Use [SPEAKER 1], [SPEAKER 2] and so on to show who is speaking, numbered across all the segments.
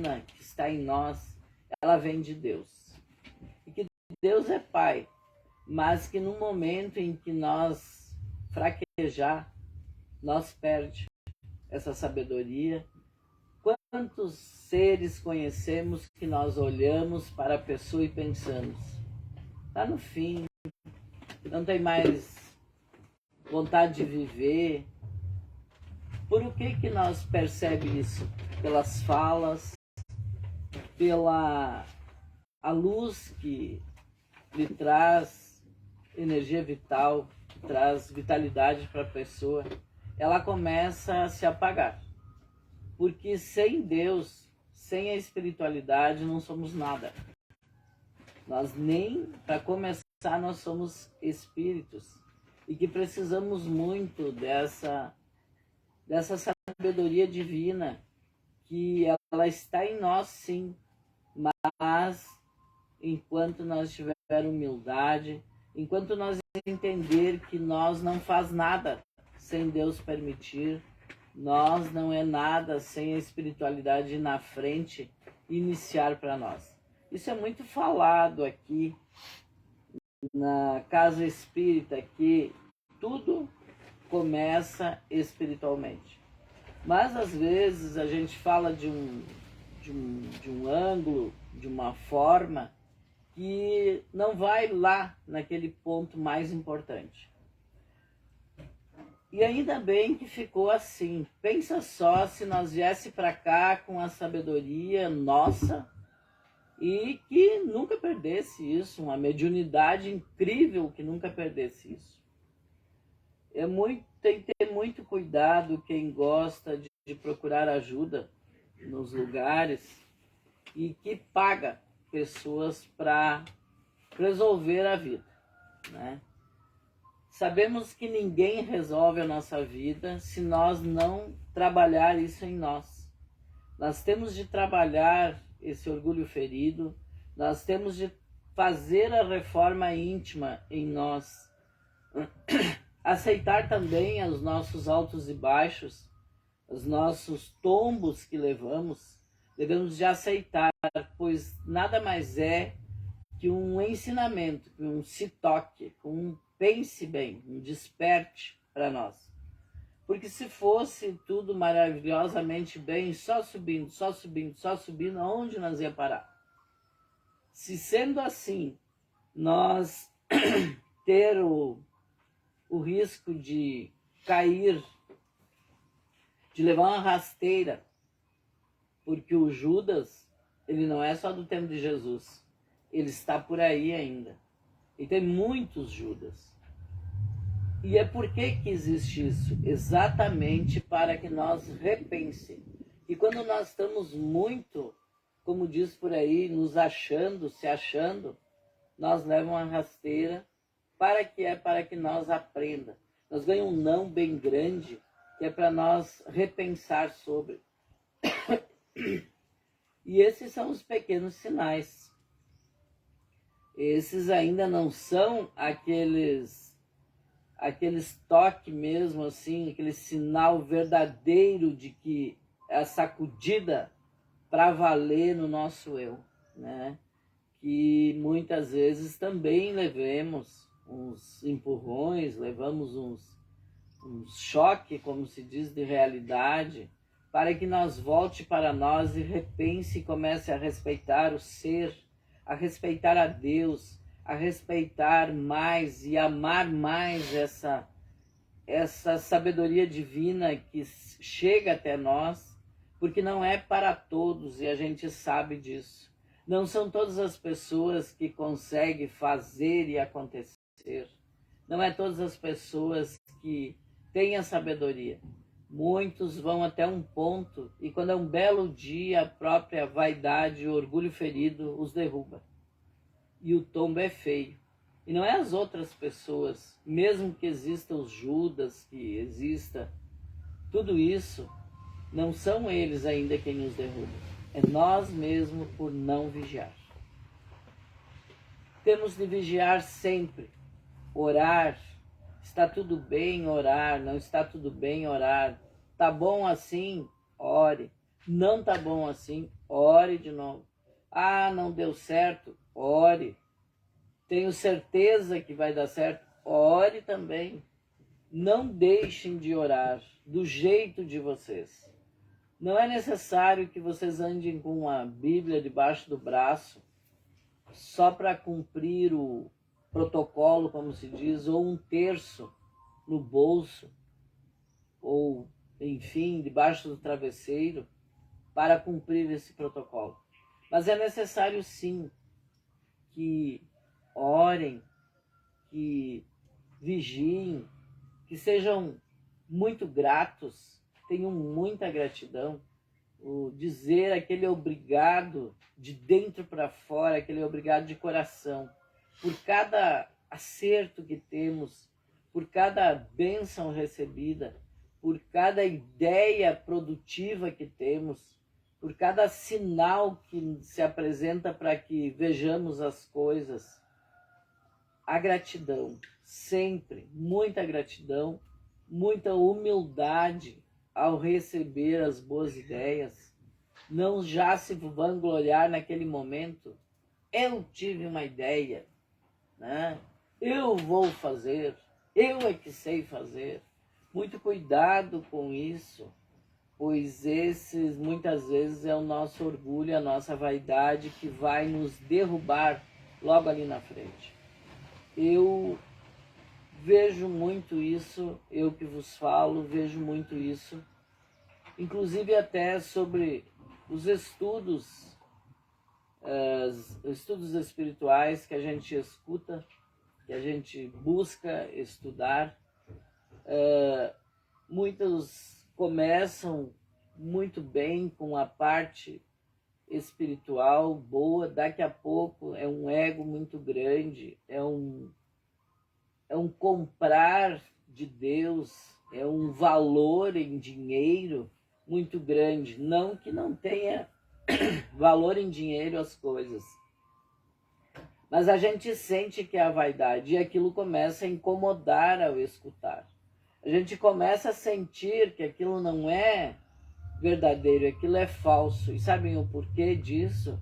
[SPEAKER 1] divina que está em nós, ela vem de Deus. E que Deus é Pai, mas que no momento em que nós fraquejar, nós perde essa sabedoria. Quantos seres conhecemos que nós olhamos para a pessoa e pensamos, está no fim, não tem mais vontade de viver. Por que nós percebemos isso? Pelas falas, pela a luz que lhe traz energia vital, traz vitalidade para a pessoa, ela começa a se apagar. Porque sem Deus, sem a espiritualidade, não somos nada. Nós nem, para começar, nós somos espíritos. E que precisamos muito dessa sabedoria divina, que ela está em nós sim, mas enquanto nós tiver humildade, enquanto nós entender que nós não faz nada sem Deus permitir, nós não é nada sem a espiritualidade na frente iniciar para nós. Isso é muito falado aqui na casa espírita, que tudo começa espiritualmente. Mas às vezes a gente fala de um ângulo, de uma forma que não vai lá naquele ponto mais importante. E ainda bem que ficou assim. Pensa só se nós viesse para cá com a sabedoria nossa e que nunca perdesse isso, uma mediunidade incrível que nunca perdesse isso. Tem que ter muito cuidado quem gosta de procurar ajuda nos lugares e que paga pessoas para resolver a vida, né? Sabemos que ninguém resolve a nossa vida se nós não trabalhar isso em nós. Nós temos de trabalhar esse orgulho ferido, nós temos de fazer a reforma íntima em nós, aceitar também os nossos altos e baixos, os nossos tombos que levamos de aceitar, pois nada mais é que um ensinamento, que um se toque, um pense bem, um desperte para nós. Porque se fosse tudo maravilhosamente bem, só subindo, só subindo, só subindo, aonde nós ia parar? Se sendo assim, nós ter o risco de cair, de levar uma rasteira, porque o Judas, ele não é só do tempo de Jesus, ele está por aí ainda. E tem muitos Judas. E é por que existe isso? Exatamente para que nós repensem. E quando nós estamos muito, como diz por aí, nos achando, se achando, nós levamos uma rasteira para que nós aprenda. Nós ganhamos um não bem grande, que é para nós repensar sobre. E esses são os pequenos sinais. Esses ainda não são aqueles toques mesmo, assim, aquele sinal verdadeiro de que é a sacudida para valer no nosso eu, né? Que muitas vezes também levemos uns empurrões, levamos uns choques, como se diz, de realidade, para que nós volte para nós e repense e comece a respeitar o ser, a respeitar a Deus, a respeitar mais e amar mais essa sabedoria divina que chega até nós, porque não é para todos e a gente sabe disso. Não são todas as pessoas que conseguem fazer e acontecer. Não é todas as pessoas que têm a sabedoria. Muitos vão até um ponto e quando é um belo dia a própria vaidade e o orgulho ferido os derruba. E o tombo é feio. E não é as outras pessoas, mesmo que existam os Judas, que exista, tudo isso, não são eles ainda quem nos derruba. É nós mesmos por não vigiar. Temos de vigiar sempre, orar. Está tudo bem orar, não está tudo bem orar. Tá bom assim? Ore. Não tá bom assim, ore de novo. Ah, não deu certo, ore. Tenho certeza que vai dar certo, ore também. Não deixem de orar do jeito de vocês. Não é necessário que vocês andem com a Bíblia debaixo do braço só para cumprir o protocolo, como se diz, ou um terço no bolso, ou, enfim, debaixo do travesseiro, para cumprir esse protocolo. Mas é necessário, sim, que orem, que vigiem, que sejam muito gratos, tenham muita gratidão. O dizer aquele obrigado de dentro para fora, aquele obrigado de coração, por cada acerto que temos, por cada bênção recebida, por cada ideia produtiva que temos, por cada sinal que se apresenta para que vejamos as coisas. A gratidão, sempre, muita gratidão, muita humildade ao receber as boas ideias. Não já se vangloriar naquele momento. Eu tive uma ideia, né? Eu vou fazer, eu é que sei fazer. Muito cuidado com isso, pois esses muitas vezes é o nosso orgulho, a nossa vaidade que vai nos derrubar logo ali na frente. Eu vejo muito isso, eu que vos falo, vejo muito isso, inclusive até sobre os estudos espirituais que a gente escuta, que a gente busca estudar. Muitos começam muito bem com a parte espiritual boa, daqui a pouco é um ego muito grande, é um comprar de Deus, é um valor em dinheiro muito grande. Não que não tenha valor em dinheiro as coisas, mas a gente sente que é a vaidade e aquilo começa a incomodar ao escutar. A gente começa a sentir que aquilo não é verdadeiro, aquilo é falso. E sabem o porquê disso?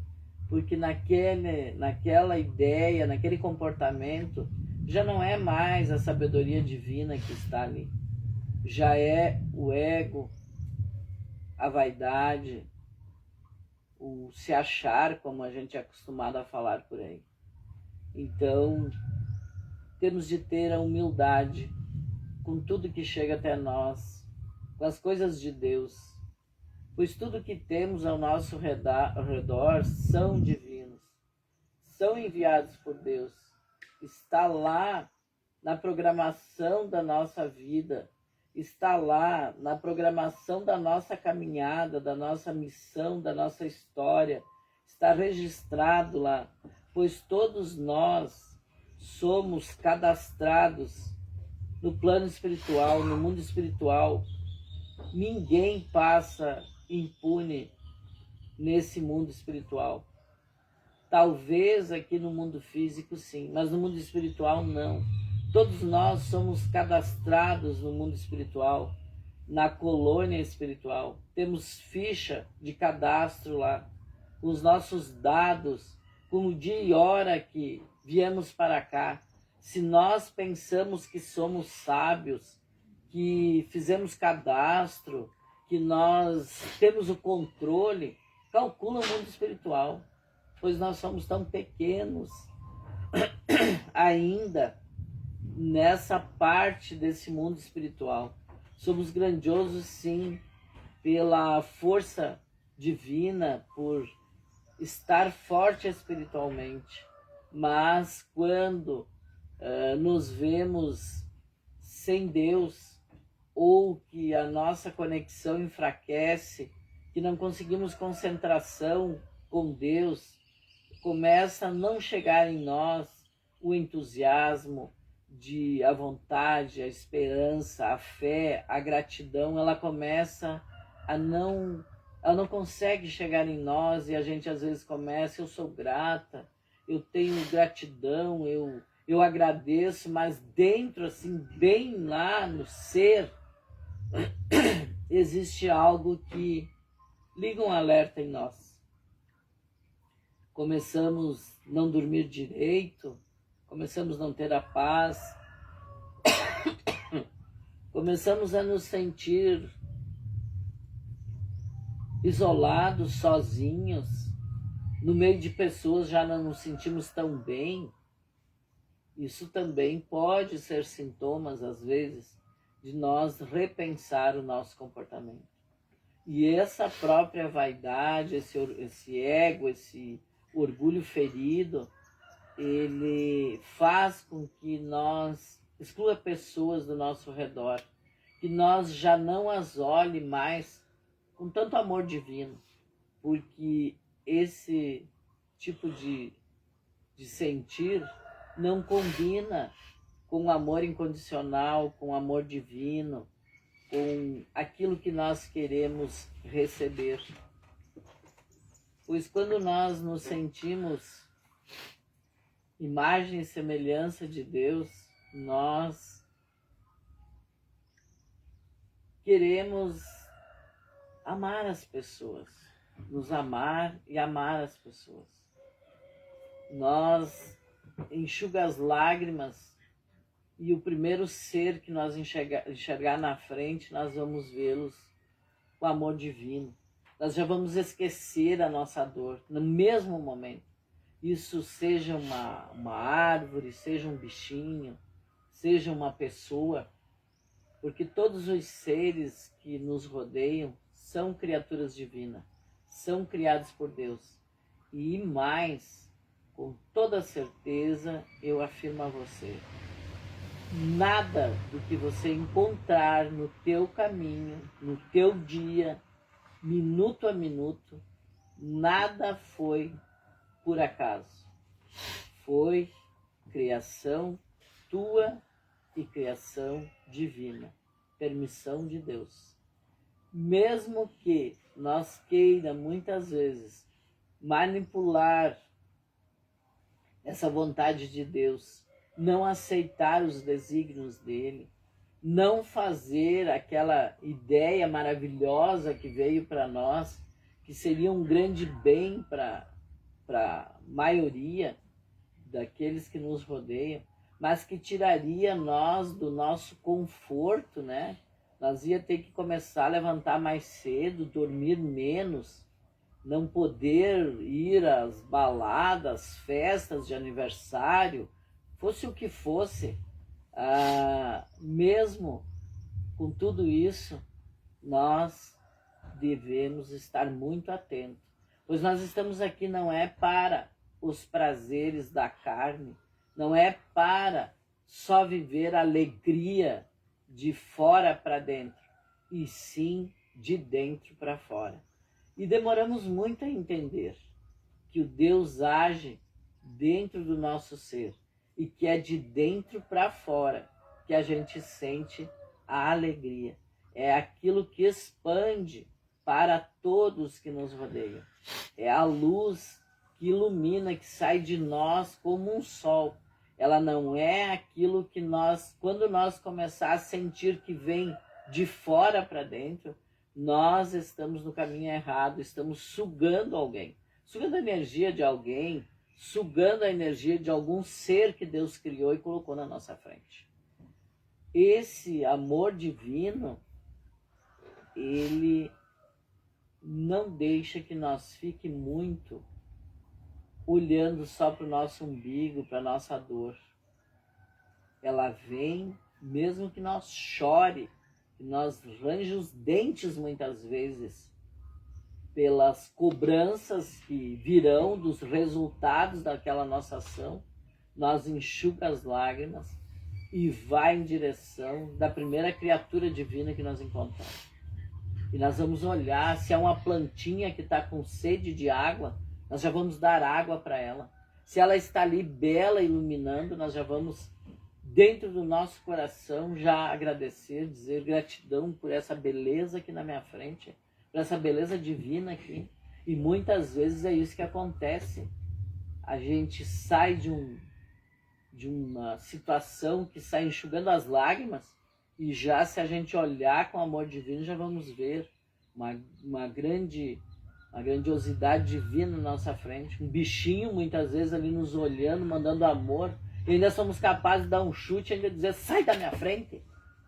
[SPEAKER 1] Porque naquela ideia, naquele comportamento, já não é mais a sabedoria divina que está ali. Já é o ego, a vaidade, o se achar, como a gente é acostumado a falar por aí. Então, temos de ter a humildade com tudo que chega até nós, com as coisas de Deus, pois tudo que temos ao nosso redor são divinos, são enviados por Deus, está lá na programação da nossa vida, está lá na programação da nossa caminhada, da nossa missão, da nossa história, está registrado lá, pois todos nós somos cadastrados no plano espiritual, no mundo espiritual. Ninguém passa impune nesse mundo espiritual. Talvez aqui no mundo físico sim, mas no mundo espiritual não. Todos nós somos cadastrados no mundo espiritual, na colônia espiritual. Temos ficha de cadastro lá, com os nossos dados, com o dia e hora que viemos para cá. Se nós pensamos que somos sábios, que fizemos cadastro, que nós temos o controle, calcula o mundo espiritual, pois nós somos tão pequenos ainda nessa parte desse mundo espiritual. Somos grandiosos, sim, pela força divina, por estar forte espiritualmente, mas quando nos vemos sem Deus, ou que a nossa conexão enfraquece, que não conseguimos concentração com Deus, começa a não chegar em nós o entusiasmo, a vontade, a esperança, a fé, a gratidão, ela começa ela não consegue chegar em nós, e a gente às vezes começa, eu sou grata, eu tenho gratidão, eu agradeço, mas dentro, assim, bem lá no ser, existe algo que liga um alerta em nós. Começamos a não dormir direito, começamos a não ter a paz, começamos a nos sentir isolados, sozinhos, no meio de pessoas já não nos sentimos tão bem. Isso também pode ser sintomas, às vezes, de nós repensar o nosso comportamento. E essa própria vaidade, esse ego, esse orgulho ferido, ele faz com que nós exclua pessoas do nosso redor, que nós já não as olhe mais com tanto amor divino, porque esse tipo de sentir não combina com o amor incondicional, com o amor divino, com aquilo que nós queremos receber. Pois quando nós nos sentimos imagem e semelhança de Deus, nós queremos amar as pessoas, nos amar e amar as pessoas. Nós enxuga as lágrimas e o primeiro ser que nós enxergar na frente, nós vamos vê-los com amor divino. Nós já vamos esquecer a nossa dor no mesmo momento. Isso seja uma árvore, seja um bichinho, seja uma pessoa, porque todos os seres que nos rodeiam são criaturas divinas, são criados por Deus. E mais, com toda certeza, eu afirmo a você, nada do que você encontrar no teu caminho, no teu dia, minuto a minuto, nada foi por acaso. Foi criação tua e criação divina, permissão de Deus. Mesmo que nós queira muitas vezes manipular essa vontade de Deus, não aceitar os desígnios dele, não fazer aquela ideia maravilhosa que veio para nós, que seria um grande bem para a maioria daqueles que nos rodeiam, mas que tiraria nós do nosso conforto, né? Nós ia ter que começar a levantar mais cedo, dormir menos, não poder ir às baladas, festas de aniversário, fosse o que fosse. Mesmo com tudo isso, nós devemos estar muito atentos, pois nós estamos aqui não é para os prazeres da carne, não é para só viver a alegria de fora para dentro, e sim de dentro para fora. E demoramos muito a entender que o Deus age dentro do nosso ser e que é de dentro para fora que a gente sente a alegria. É aquilo que expande para todos que nos rodeiam. É a luz que ilumina, que sai de nós como um sol. Ela não é aquilo que nós, quando nós começar a sentir que vem de fora para dentro, nós estamos no caminho errado, estamos sugando alguém, sugando a energia de alguém, sugando a energia de algum ser que Deus criou e colocou na nossa frente. Esse amor divino, ele não deixa que nós fique muito olhando só para o nosso umbigo, para a nossa dor. Ela vem, mesmo que nós chore, que nós range os dentes muitas vezes, pelas cobranças que virão dos resultados daquela nossa ação, nós enxuga as lágrimas e vai em direção da primeira criatura divina que nós encontramos. E nós vamos olhar, se há uma plantinha que está com sede de água, nós já vamos dar água para ela. Se ela está ali bela, iluminando, nós já vamos, dentro do nosso coração, já agradecer, dizer gratidão por essa beleza aqui na minha frente, por essa beleza divina aqui. E muitas vezes é isso que acontece. A gente sai de uma situação que sai enxugando as lágrimas, e já se a gente olhar com amor divino, já vamos ver uma grandiosidade divina na nossa frente, um bichinho muitas vezes ali nos olhando, mandando amor, e ainda somos capazes de dar um chute e ainda dizer, sai da minha frente,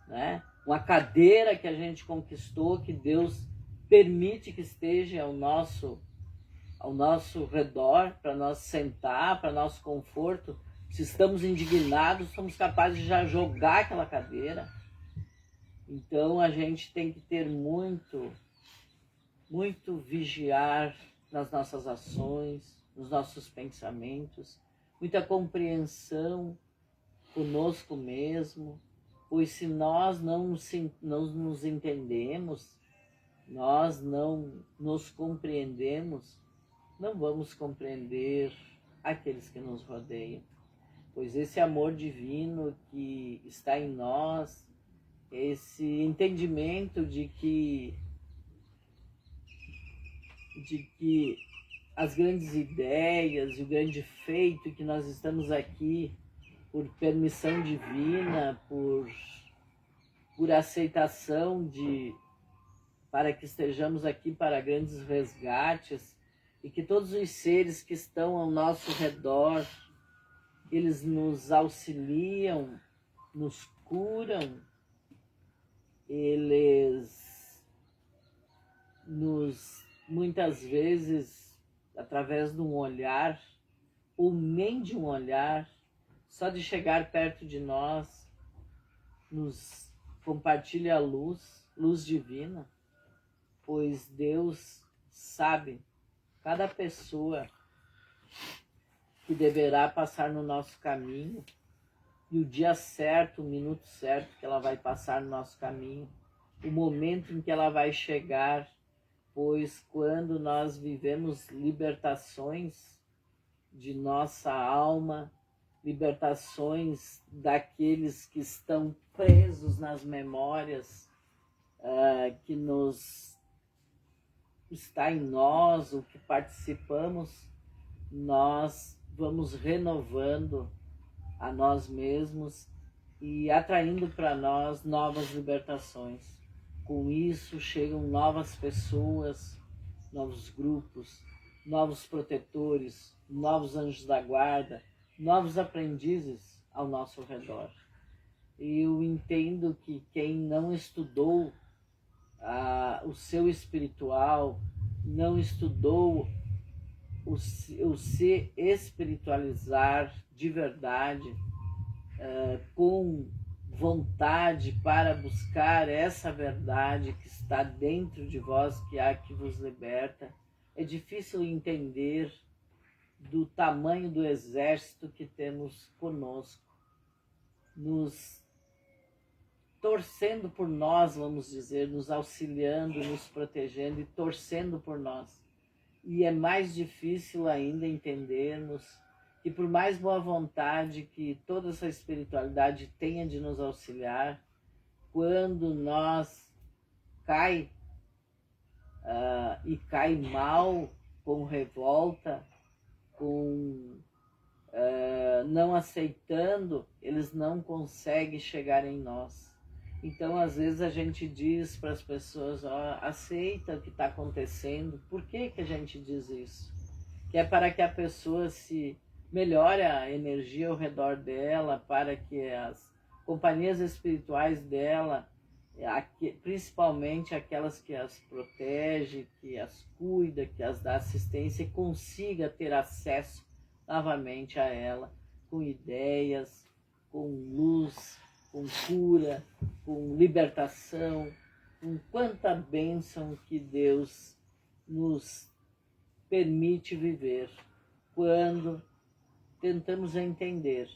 [SPEAKER 1] né? Uma cadeira que a gente conquistou, que Deus permite que esteja ao nosso redor, para nós sentar, para nosso conforto. Se estamos indignados, somos capazes de já jogar aquela cadeira. Então a gente tem que ter muito vigiar nas nossas ações, nos nossos pensamentos, muita compreensão conosco mesmo, pois se nós não nos entendemos, nós não nos compreendemos, não vamos compreender aqueles que nos rodeiam. Pois esse amor divino que está em nós, esse entendimento de que as grandes ideias e o grande feito que nós estamos aqui por permissão divina, por aceitação para que estejamos aqui para grandes resgates, e que todos os seres que estão ao nosso redor, eles nos auxiliam, nos curam, eles nos, muitas vezes, através de um olhar, ou nem de um olhar, só de chegar perto de nós, nos compartilha a luz divina, pois Deus sabe cada pessoa que deverá passar no nosso caminho, e o dia certo, o minuto certo que ela vai passar no nosso caminho, o momento em que ela vai chegar, pois quando nós vivemos libertações de nossa alma, libertações daqueles que estão presos nas memórias que está em nós, o que participamos, nós vamos renovando a nós mesmos e atraindo para nós novas libertações. Com isso chegam novas pessoas, novos grupos, novos protetores, novos anjos da guarda, novos aprendizes ao nosso redor. Eu entendo que quem não estudou o seu espiritual, não estudou o se espiritualizar de verdade, com vontade para buscar essa verdade que está dentro de vós, que há que vos liberta, é difícil entender do tamanho do exército que temos conosco, nos torcendo por nós, vamos dizer, nos auxiliando, nos protegendo e torcendo por nós. E é mais difícil ainda entendermos que, por mais boa vontade que toda essa espiritualidade tenha de nos auxiliar, quando nós cai mal, com revolta, com não aceitando, eles não conseguem chegar em nós. Então, às vezes a gente diz para as pessoas, aceita o que está acontecendo. Por que a gente diz isso? Que é para que a pessoa se melhore a energia ao redor dela, para que as companhias espirituais dela, principalmente aquelas que as protege, que as cuida, que as dá assistência, consiga ter acesso novamente a ela, com ideias, com luz, com cura, com libertação, com quanta bênção que Deus nos permite viver quando tentamos entender.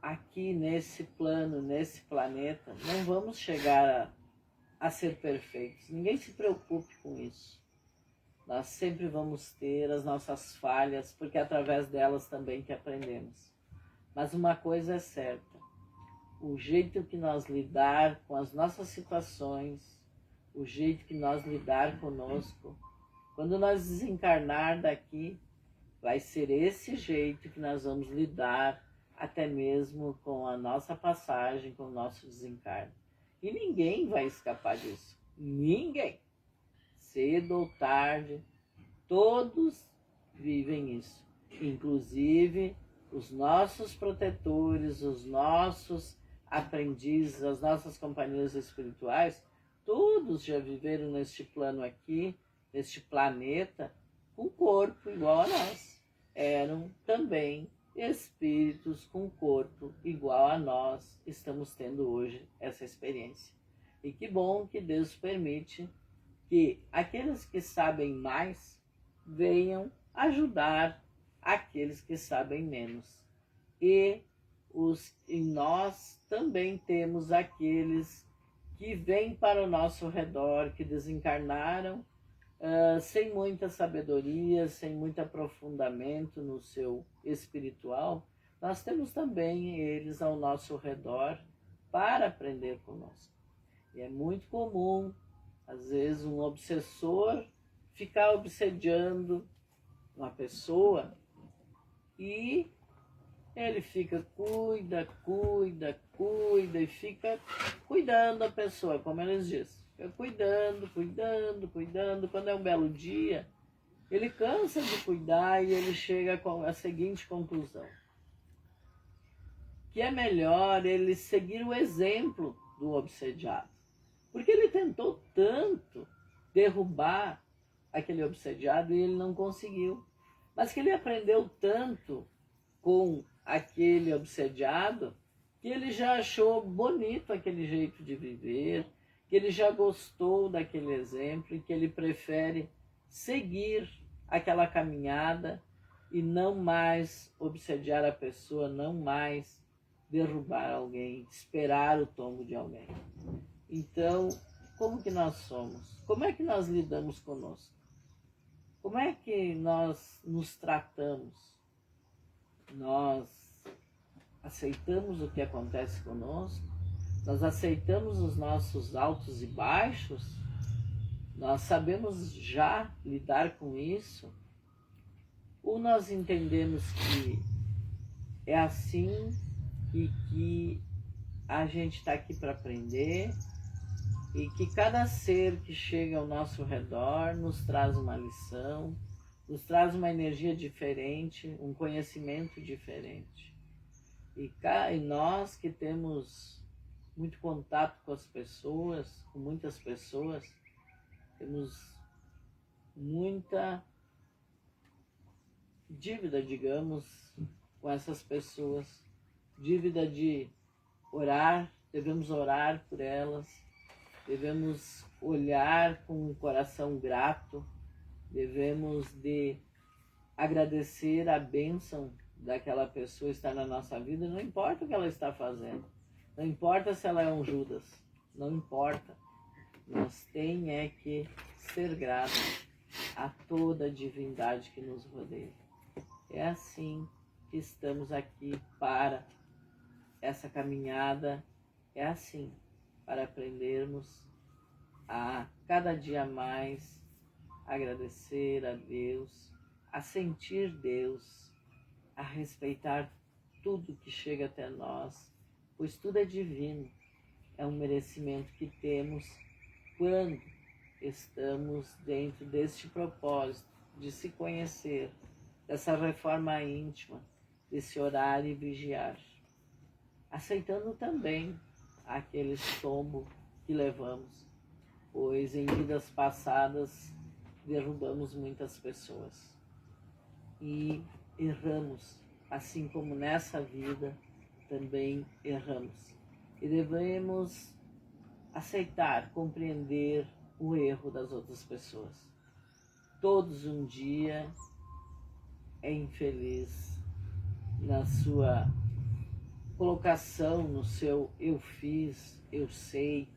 [SPEAKER 1] Aqui nesse plano, nesse planeta, não vamos chegar a ser perfeitos. Ninguém se preocupe com isso. Nós sempre vamos ter as nossas falhas, porque é através delas também que aprendemos. Mas uma coisa é certa, o jeito que nós lidar com as nossas situações, o jeito que nós lidar conosco, quando nós desencarnar daqui, vai ser esse jeito que nós vamos lidar até mesmo com a nossa passagem, com o nosso desencarne. E ninguém vai escapar disso. Ninguém. cedo ou tarde, todos vivem isso, inclusive os nossos protetores, os nossos aprendizes, as nossas companhias espirituais, todos já viveram neste plano aqui, neste planeta, com corpo igual a nós. Eram também espíritos com corpo igual a nós. Estamos tendo hoje essa experiência. E que bom que Deus permite que aqueles que sabem mais venham ajudar aqueles que sabem menos. E nós também temos aqueles que vêm para o nosso redor, que desencarnaram sem muita sabedoria, sem muito aprofundamento no seu espiritual. Nós temos também eles ao nosso redor para aprender conosco. E é muito comum, às vezes, um obsessor ficar obsediando uma pessoa e ele fica cuida e fica cuidando da pessoa, como eles dizem. Fica cuidando. Quando é um belo dia, ele cansa de cuidar e ele chega com a seguinte conclusão: que é melhor ele seguir o exemplo do obsediado. Porque ele tentou tanto derrubar aquele obsediado e ele não conseguiu. Mas que ele aprendeu tanto com aquele obsediado que ele já achou bonito aquele jeito de viver, que ele já gostou daquele exemplo e que ele prefere seguir aquela caminhada e não mais obsediar a pessoa, não mais derrubar alguém, esperar o tombo de alguém. Então, como que nós somos? Como é que nós lidamos conosco? Como é que nós nos tratamos? Nós aceitamos o que acontece conosco? Nós aceitamos os nossos altos e baixos? Nós sabemos já lidar com isso? Ou nós entendemos que é assim e que a gente está aqui para aprender e que cada ser que chega ao nosso redor nos traz uma lição, nos traz uma energia diferente, um conhecimento diferente. E nós que temos muito contato com as pessoas, com muitas pessoas, temos muita dívida, digamos, com essas pessoas, dívida de orar, devemos orar por elas, devemos olhar com um coração grato, devemos de agradecer a bênção daquela pessoa estar na nossa vida, não importa o que ela está fazendo, não importa se ela é um Judas, não importa. Nós temos que ser gratos a toda a divindade que nos rodeia. É assim que estamos aqui para essa caminhada, é assim, para aprendermos a cada dia mais agradecer a Deus, a sentir Deus, a respeitar tudo que chega até nós, pois tudo é divino, é um merecimento que temos quando estamos dentro deste propósito de se conhecer, dessa reforma íntima, desse orar e vigiar, aceitando também aquele tombo que levamos, pois em vidas passadas derrubamos muitas pessoas e erramos, assim como nessa vida também erramos. E devemos aceitar, compreender o erro das outras pessoas. Todos um dia é infeliz na sua colocação, no seu eu fiz, eu sei,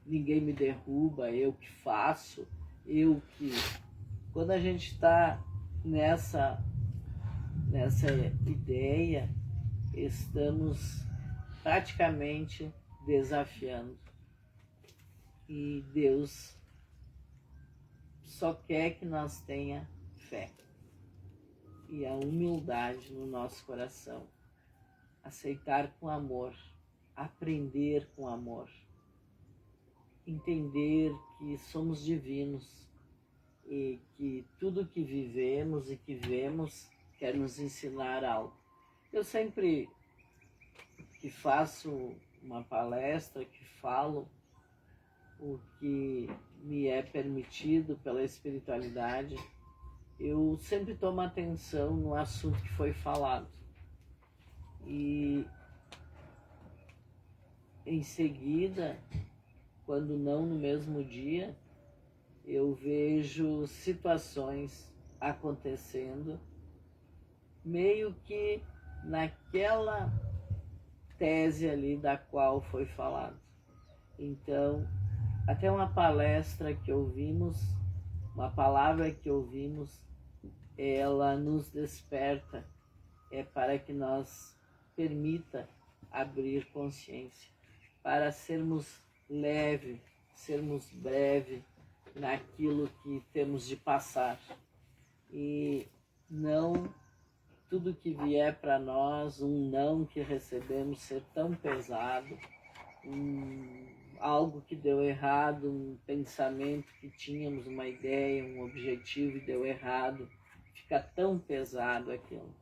[SPEAKER 1] ninguém me derruba, eu que faço, eu que... Quando a gente está nessa ideia, estamos praticamente desafiando. E Deus só quer que nós tenha fé e a humildade no nosso coração. Aceitar com amor, aprender com amor. entender que somos divinos e que tudo que vivemos e que vemos quer nos ensinar algo. Eu sempre que faço uma palestra, que falo o que me é permitido pela espiritualidade, eu sempre tomo atenção no assunto que foi falado. E em seguida, quando não no mesmo dia, eu vejo situações acontecendo meio que naquela tese ali da qual foi falado. Então, até uma palestra que ouvimos, uma palavra que ouvimos, ela nos desperta, para que nós permita abrir consciência, para sermos leve, sermos breve naquilo que temos de passar. E não tudo que vier para nós, um não que recebemos ser tão pesado, algo que deu errado, um pensamento que tínhamos, uma ideia, um objetivo e deu errado, fica tão pesado aquilo.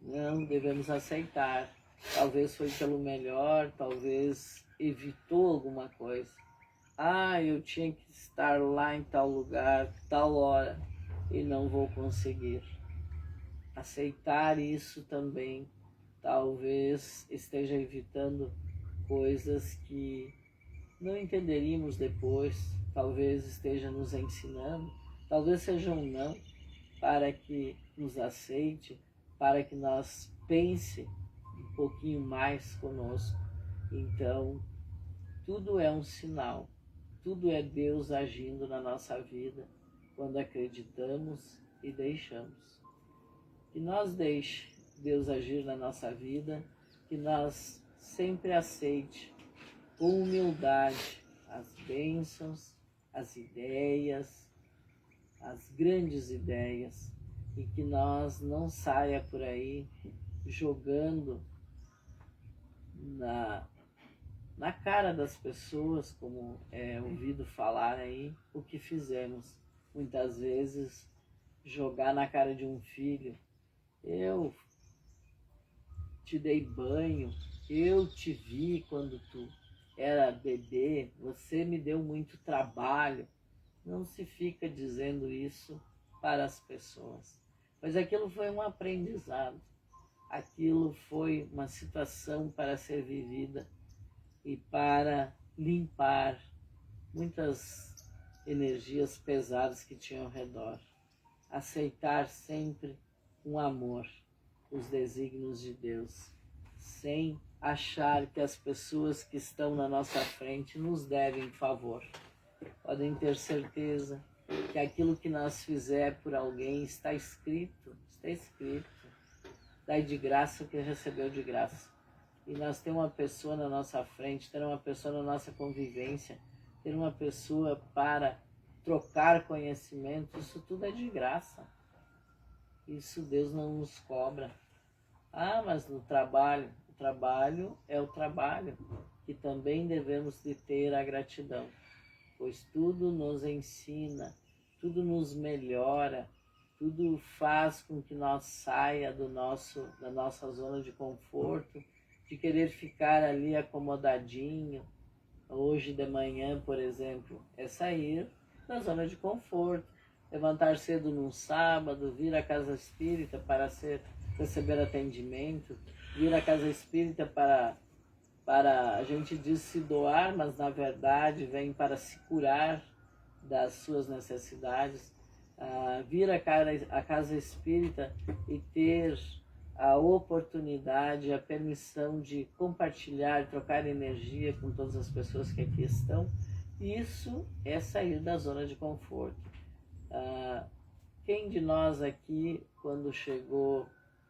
[SPEAKER 1] Não devemos aceitar. Talvez foi pelo melhor, talvez evitou alguma coisa. Eu tinha que estar lá em tal lugar, tal hora, e não vou conseguir. Aceitar isso também talvez esteja evitando coisas que não entenderíamos depois, talvez esteja nos ensinando, talvez seja um não para que nos aceite, para que nós pense um pouquinho mais conosco. Então, tudo é um sinal, tudo é Deus agindo na nossa vida quando acreditamos e deixamos. Que nós deixe Deus agir na nossa vida, que nós sempre aceite com humildade as bênçãos, as ideias, as grandes ideias, e que nós não saia por aí jogando na cara das pessoas, como é ouvido falar aí, o que fizemos. Muitas vezes jogar na cara de um filho: eu te dei banho, eu te vi quando tu era bebê, você me deu muito trabalho. Não se fica dizendo isso para as pessoas, pois aquilo foi um aprendizado, aquilo foi uma situação para ser vivida e para limpar muitas energias pesadas que tinham ao redor. Aceitar sempre com amor os desígnios de Deus, sem achar que as pessoas que estão na nossa frente nos devem favor. Podem ter certeza que aquilo que nós fizer por alguém está escrito, dai de graça o que recebeu de graça. E nós ter uma pessoa na nossa frente, ter uma pessoa na nossa convivência, ter uma pessoa para trocar conhecimento, isso tudo é de graça. Isso Deus não nos cobra. Mas no trabalho, o trabalho é o trabalho, que também devemos de ter a gratidão, pois tudo nos ensina, tudo nos melhora, tudo faz com que nós saia da nossa zona de conforto, de querer ficar ali acomodadinho. Hoje de manhã, por exemplo, é sair da zona de conforto, levantar cedo num sábado, vir à casa espírita para receber atendimento, vir à casa espírita para a gente diz se doar, mas na verdade vem para se curar das suas necessidades, vir à casa espírita e ter a oportunidade, a permissão de compartilhar, trocar energia com todas as pessoas que aqui estão. Isso é sair da zona de conforto. Quem de nós aqui, quando chegou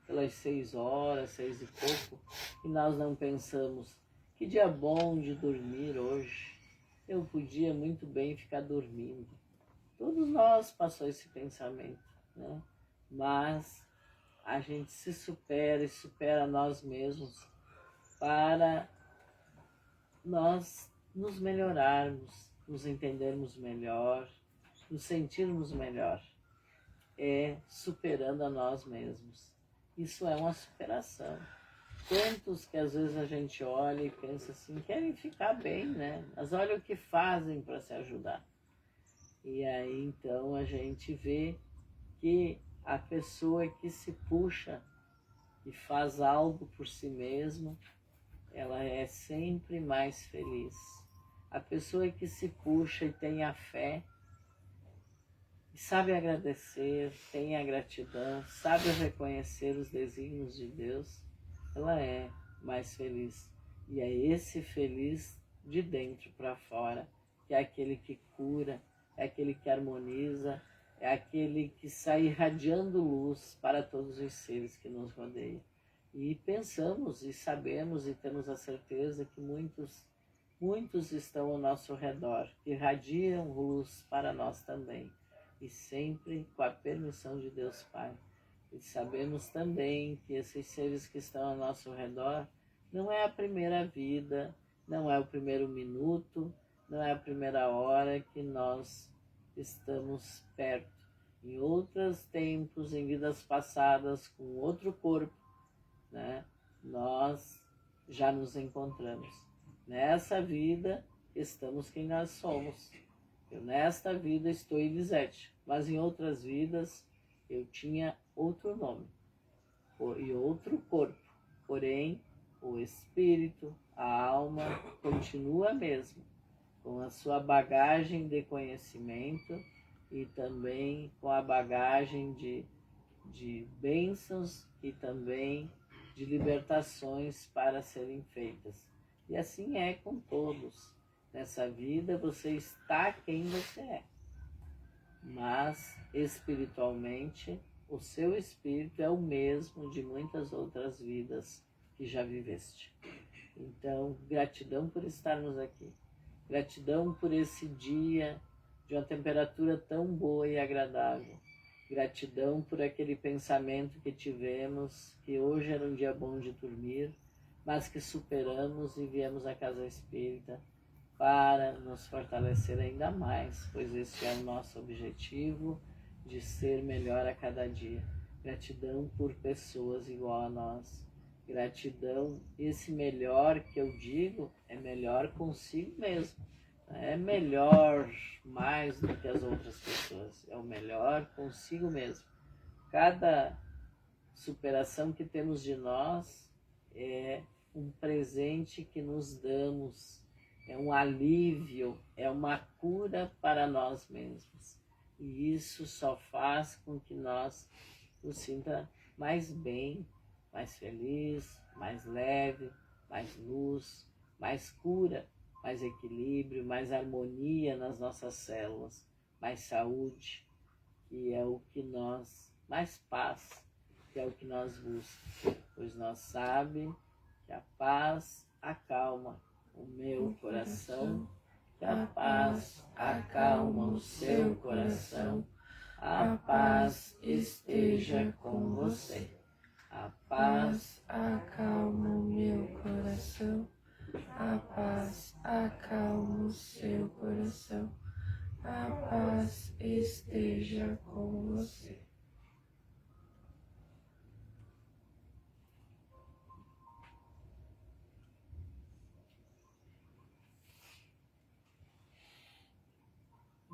[SPEAKER 1] pelas 6 horas, 6 e pouco, e nós não pensamos: que dia bom de dormir hoje, eu podia muito bem ficar dormindo. Todos nós passou esse pensamento, né? Mas a gente se supera e supera nós mesmos para nós nos melhorarmos, nos entendermos melhor, nos sentirmos melhor, é superando a nós mesmos. Isso é uma superação. Quantos que às vezes a gente olha e pensa assim, querem ficar bem, né? Mas olha o que fazem para se ajudar. E aí então a gente vê que a pessoa que se puxa e faz algo por si mesmo, ela é sempre mais feliz. A pessoa que se puxa e tem a fé, e sabe agradecer, tem a gratidão, sabe reconhecer os desígnios de Deus, ela é mais feliz. E é esse feliz de dentro para fora, que é aquele que cura, é aquele que harmoniza, é aquele que sai irradiando luz para todos os seres que nos rodeiam. E pensamos e sabemos e temos a certeza que muitos estão ao nosso redor, que irradiam luz para nós também. E sempre com a permissão de Deus Pai. E sabemos também que esses seres que estão ao nosso redor não é a primeira vida, não é o primeiro minuto, não é a primeira hora que nós estamos perto. Em outros tempos, em vidas passadas, com outro corpo, né, nós já nos encontramos. Nessa vida, estamos quem nós somos. Eu nesta vida estou Elisete, mas em outras vidas eu tinha outro nome e outro corpo. Porém, o espírito, a alma, continua a mesma, com a sua bagagem de conhecimento e também com a bagagem de bênçãos e também de libertações para serem feitas. E assim é com todos. Nessa vida você está quem você é, mas espiritualmente o seu espírito é o mesmo de muitas outras vidas que já viveste. Então, gratidão por estarmos aqui, gratidão por esse dia de uma temperatura tão boa e agradável, gratidão por aquele pensamento que tivemos, que hoje era um dia bom de dormir, mas que superamos e viemos à Casa Espírita para nos fortalecer ainda mais, pois esse é o nosso objetivo de ser melhor a cada dia. Gratidão por pessoas igual a nós. Gratidão, esse melhor que eu digo é melhor consigo mesmo. É melhor mais do que as outras pessoas. É o melhor consigo mesmo. Cada superação que temos de nós é um presente que nos damos, é um alívio, é uma cura para nós mesmos. E isso só faz com que nós nos sinta mais bem, mais feliz, mais leve, mais luz, mais cura, mais equilíbrio, mais harmonia nas nossas células, mais saúde, que é o que nós, mais paz, que é o que nós buscamos, pois nós sabemos que a paz acalma o meu coração, que a paz acalma o seu coração, a paz esteja com você. A paz acalma o meu coração, a paz acalma o seu coração, a paz esteja com você.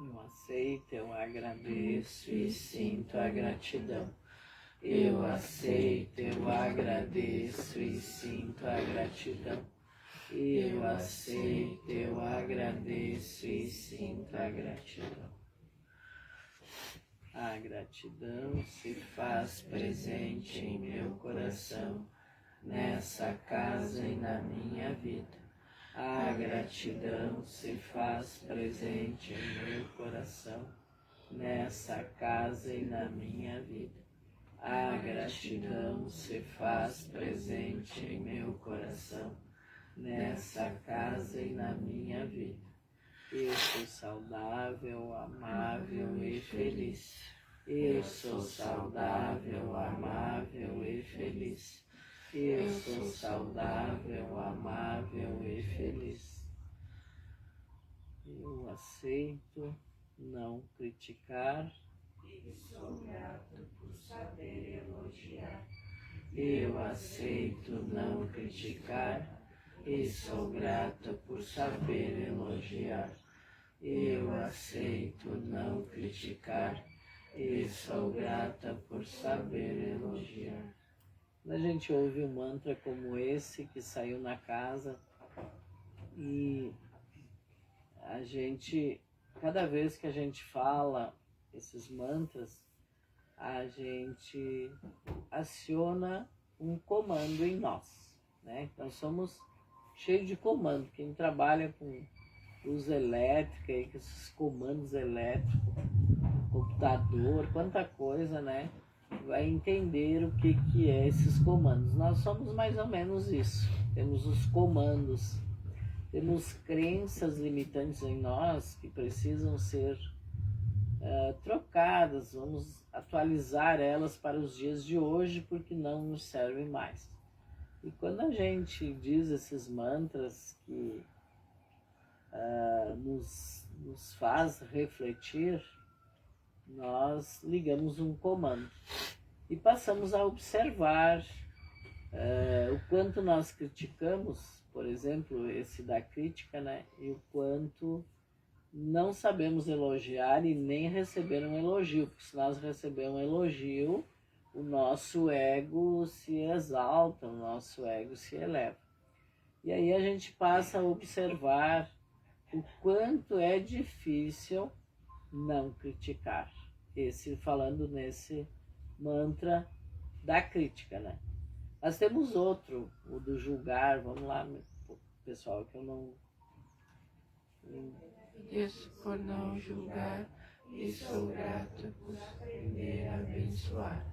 [SPEAKER 1] Eu aceito, eu agradeço e sinto a gratidão. Eu aceito, eu agradeço e sinto a gratidão. Eu aceito, eu agradeço e sinto a gratidão. A gratidão se faz presente em meu coração, nessa casa e na minha vida. A gratidão se faz presente em meu coração, nessa casa e na minha vida. A gratidão se faz presente em meu coração, nessa casa e na minha vida. Eu sou saudável, amável e feliz. Eu sou saudável, amável e feliz. Eu sou saudável, amável e feliz. Eu aceito não criticar.
[SPEAKER 2] E sou grato por saber elogiar.
[SPEAKER 1] Eu aceito não criticar. E sou grato por saber elogiar. Eu aceito não criticar. E sou grata por saber elogiar. Quando a gente ouve um mantra como esse que saiu na casa, e a gente, cada vez que a gente fala esses mantras, a gente aciona um comando em nós, né? Então somos cheios de comando. Quem trabalha com luz elétrica, aí, com esses comandos elétricos, computador, quanta coisa, né? Vai entender o que é esses comandos. Nós somos mais ou menos isso. Temos os comandos, temos crenças limitantes em nós que precisam ser trocadas. Vamos atualizar elas para os dias de hoje, porque não nos servem mais. E quando a gente diz esses mantras que nos faz refletir, nós ligamos um comando e passamos a observar o quanto nós criticamos, por exemplo, esse da crítica, né? E o quanto não sabemos elogiar e nem receber um elogio, porque se nós recebermos um elogio, o nosso ego se exalta, o nosso ego se eleva. E aí a gente passa a observar o quanto é difícil não criticar. Esse falando nesse mantra da crítica, né? Nós temos outro, o do julgar. Vamos lá, pessoal, que eu não...
[SPEAKER 2] Agradeço por não julgar e sou grato por aprender a abençoar.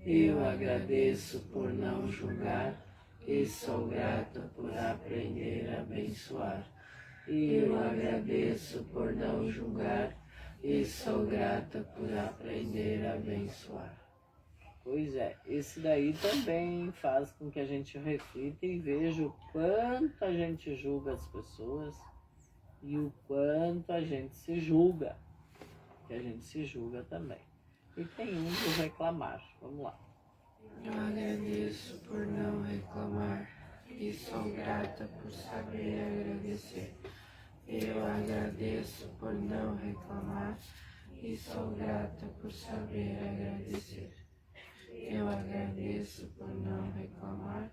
[SPEAKER 1] Eu agradeço por não julgar e sou grato por aprender a abençoar. Eu agradeço por não julgar e sou grata por aprender a abençoar. Pois é, esse daí também faz com que a gente reflita e veja o quanto a gente julga as pessoas e o quanto a gente se julga, que a gente se julga também. E tem um do reclamar, vamos lá.
[SPEAKER 2] Eu agradeço por não reclamar e sou grata por saber agradecer. Eu agradeço por não reclamar e sou grata por saber agradecer. Eu agradeço por não reclamar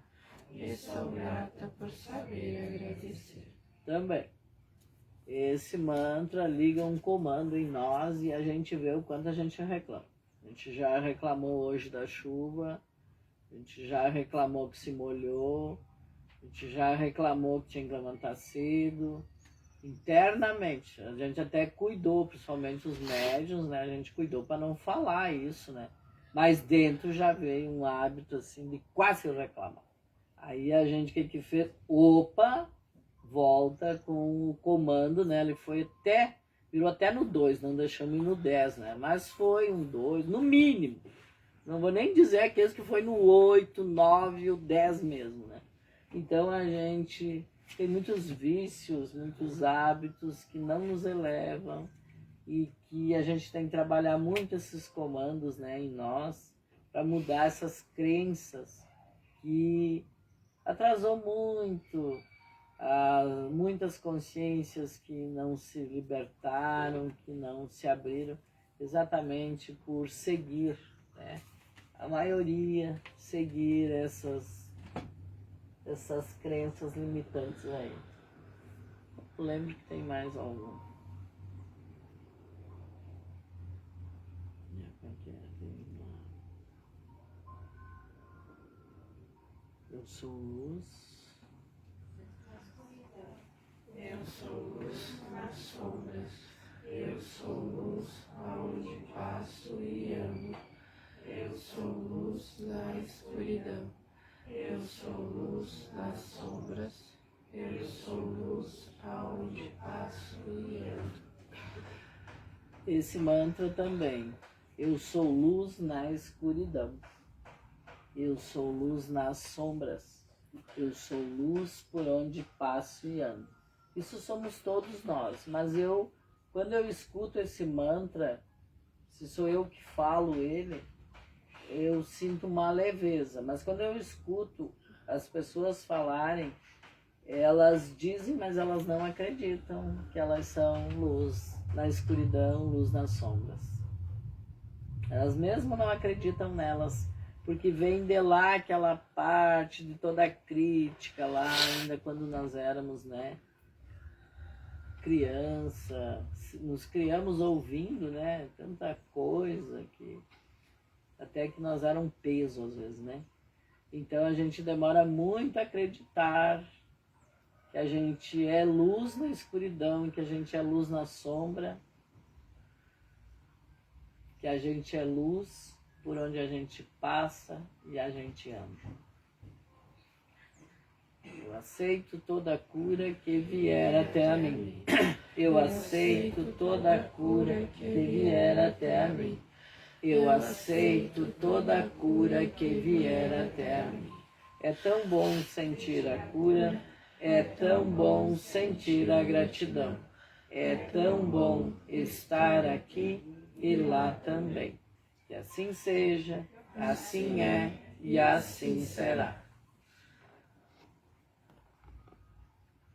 [SPEAKER 2] e sou grata por saber agradecer.
[SPEAKER 1] Também. Esse mantra liga um comando em nós e a gente vê o quanto a gente reclama. A gente já reclamou hoje da chuva, a gente já reclamou que se molhou, a gente já reclamou que tinha que levantar cedo. Internamente, a gente até cuidou, principalmente os médiuns, né? A gente cuidou para não falar isso, né? Mas dentro já veio um hábito assim de quase reclamar. Aí a gente, o que fez? Opa, volta com o comando, né? Ele foi até, virou até no 2, não deixamos ir no 10, né? Mas foi um 2, no mínimo. Não vou nem dizer aqueles que foi no 8, 9 e o 10 mesmo, né? Então a gente tem muitos vícios, muitos hábitos que não nos elevam e que a gente tem que trabalhar muito esses comandos, né, em nós para mudar essas crenças que atrasou muito, muitas consciências que não se libertaram, que não se abriram exatamente por seguir, né? A maioria seguir essas crenças limitantes aí. Eu lembro que tem mais algum. Eu sou luz.
[SPEAKER 2] Eu sou luz nas sombras. Eu sou luz aonde passo e ando. Eu sou luz na escuridão. Eu sou luz nas sombras. Eu sou luz aonde passo e ando.
[SPEAKER 1] Esse mantra também. Eu sou luz na escuridão. Eu sou luz nas sombras. Eu sou luz por onde passo e ando. Isso somos todos nós. Mas quando eu escuto esse mantra, se sou eu que falo ele, eu sinto uma leveza. Mas quando eu escuto as pessoas falarem, elas dizem, mas elas não acreditam que elas são luz na escuridão, luz nas sombras. Elas mesmo não acreditam nelas, porque vem de lá aquela parte de toda a crítica lá, ainda quando nós éramos, né, criança, nos criamos ouvindo, né, tanta coisa que até que nós era um peso às vezes, né? Então a gente demora muito a acreditar que a gente é luz na escuridão, que a gente é luz na sombra, que a gente é luz por onde a gente passa e a gente anda. Eu aceito toda a cura que vier até a mim. Eu aceito toda a cura que vier até a mim. Eu aceito toda a cura que vier até a mim. É tão bom sentir a cura, é tão bom sentir a gratidão. É tão bom estar aqui e lá também. Que assim seja, assim é e assim será.